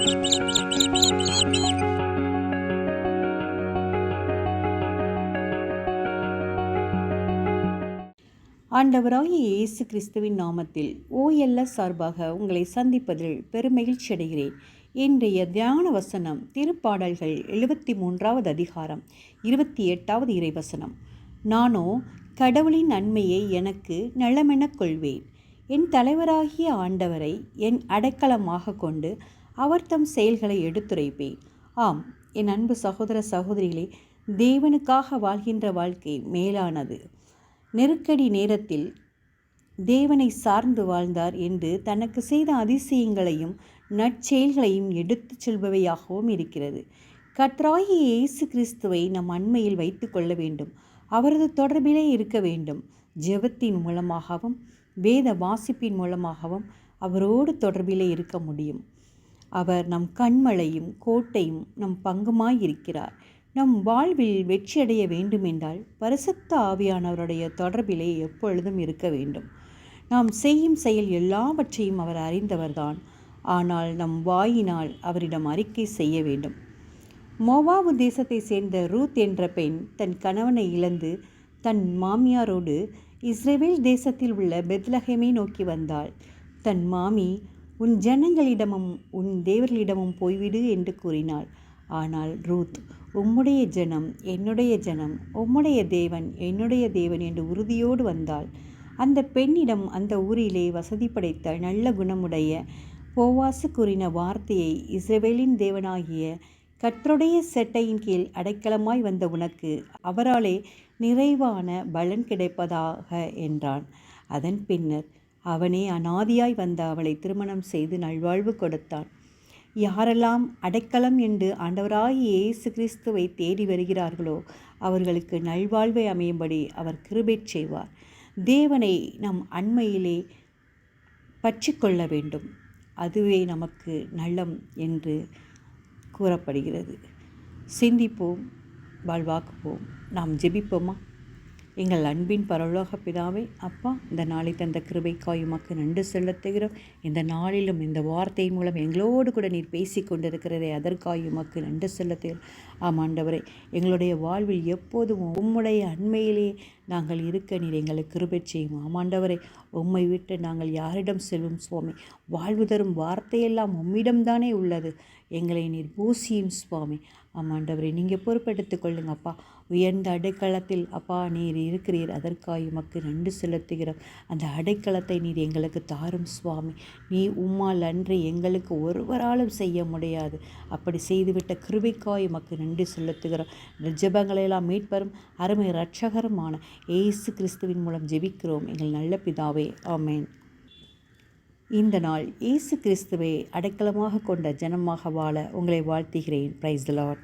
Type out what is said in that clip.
ஆண்டவராகிய இயேசு கிறிஸ்துவின் நாமத்தில் OLS சார்பாக உங்களை சந்திப்பதில் பெருமகிழ்ச்சி அடைகிறேன். இன்றைய தியான வசனம் திருப்பாடல்கள் 73வது அதிகாரம் 28வது இறைவசனம். நானோ கடவுளின் நன்மையை எனக்கு நலமெனக் கொள்வேன். என் தலைவராகிய ஆண்டவரை என் அடைக்கலமாக கொண்டு அவர் தம் செயல்களை எடுத்துரைப்பேன். ஆம், என் அன்பு சகோதர சகோதரிகளே, தேவனுக்காக வாழ்கின்ற வாழ்க்கை மேலானது. நெருக்கடி நேரத்தில் தேவனை சார்ந்து வாழ்ந்தார் என்று தனக்கு செய்த அதிசயங்களையும் நற்செயல்களையும் எடுத்துச் செல்பவையாகவும் இருக்கிறது. கர்த்தராகிய இயேசு கிறிஸ்துவை நம் அண்மையில் வைத்து கொள்ள வேண்டும். அவரது தொடர்பிலே இருக்க வேண்டும். ஜெபத்தின் மூலமாகவும் வேத வாசிப்பின் மூலமாகவும் அவரோடு தொடர்பிலே இருக்க முடியும். அவர் நம் கண்மலையும் கோட்டையும் நம் பங்குமாய் இருக்கிறார். நம் வாழ்வில் வெற்றியடைய வேண்டுமென்றால் பரிசுத்த ஆவியானவருடைய தொடர்பிலே எப்பொழுதும் இருக்க வேண்டும். நாம் செய்யும் செயல் எல்லாவற்றையும் அவர் அறிந்தவர்தான். ஆனால் நம் வாயினால் அவரிடம் அறிக்கை செய்ய வேண்டும். மோவாபு தேசத்தை சேர்ந்த ரூத் என்ற பெண் தன் கணவனை இழந்து தன் மாமியாரோடு இஸ்ரவேல் தேசத்தில் உள்ள பெத்லகேமை நோக்கி வந்தாள். தன் மாமி, உன் ஜனங்களிடமும் உன் தேவர்களிடமும் போய்விடு என்று கூறினாள். ஆனால் ரூத், உம்முடைய ஜனம் என்னுடைய ஜனம், உம்முடைய தேவன் என்னுடைய தேவன் என்று உறுதியோடு வந்தாள். அந்த பெண்ணிடம் அந்த ஊரிலே வசதி படைத்த நல்ல குணமுடைய போவாசு கூறின வார்த்தையை, இஸ்ரவேலின் தேவனாகிய கர்த்தருடைய செட்டையின் கீழ் அடைக்கலமாய் வந்த உனக்கு அவராலே நிறைவான பலன் கிடைப்பதாக என்றான். அதன் பின்னர் அவனே அனாதியாய் வந்த அவளை திருமணம் செய்து நல்வாழ்வு கொடுத்தான். யாரெல்லாம் அடைக்கலம் என்று ஆண்டவராகிய இயேசு கிறிஸ்துவை தேடி வருகிறார்களோ அவர்களுக்கு நல்வாழ்வை அமையும்படி அவர் கிருபை செய்வார். தேவனை நம் அண்மையிலே பற்றிக்கொள்ள வேண்டும். அதுவே நமக்கு நலம் என்று கூறப்படுகிறது. சிந்திப்போம், வாழ்வாக்குவோம். நாம் ஜெபிப்போமா? எங்கள் அன்பின் பரலோக பிதாவே, அப்பா, இந்த நாளை தந்த கிருபைக்காய் உமக்கு நன்றி செலுத்துகிறோம். இந்த நாளிலும் இந்த வார்த்தை மூலம் எங்களோடு கூட நீர் பேசி கொண்டிருக்கிறதே அதற்காய் உமக்கு நன்றி செலுத்துகிறோம். ஆமாண்டவரே, எங்களுடைய வாழ்வில் எப்போதும் உம்முடைய அண்மையிலே நாங்கள் இருக்க நீர் எங்களுக்கு கிருபை செய்யும். ஆமாண்டவரே, உம்மை விட்டு நாங்கள் யாரிடம் செல்வோம் சுவாமி? வாழ்வு தரும் வார்த்தையெல்லாம் உம்மிடம்தானே உள்ளது. எங்களை நீர் பூசியும் சுவாமி. ஆமாண்டவரே, நீங்கள் பொறுப்பெடுத்து கொள்ளுங்கப்பா. உயர்ந்த அடைக்கலத்தில் அப்பா நீர் இருக்கிறீர். அதற்காக உமக்கு நன்றி செலுத்துகிறோம். அந்த அடைக்கலத்தை நீர் எங்களுக்கு தாரும் சுவாமி. நீ உம்மால் அன்றி எங்களுக்கு ஒருவராலும் செய்ய முடியாது. அப்படி செய்துவிட்ட கிருபைக்காய் உமக்கு நன்றி செலுத்துகிறோம். ஜெபங்களையெல்லாம் மீட்பரும் அருமை இரட்சகருமான இயேசு கிறிஸ்துவின் மூலம் ஜெபிக்கிறோம் எங்கள் நல்ல பிதாவே, ஆமேன். இந்த நாள் இயேசு கிறிஸ்துவை அடைக்கலமாக கொண்ட ஜனமாக வாழ உங்களை வாழ்த்துகிறேன். Praise the Lord.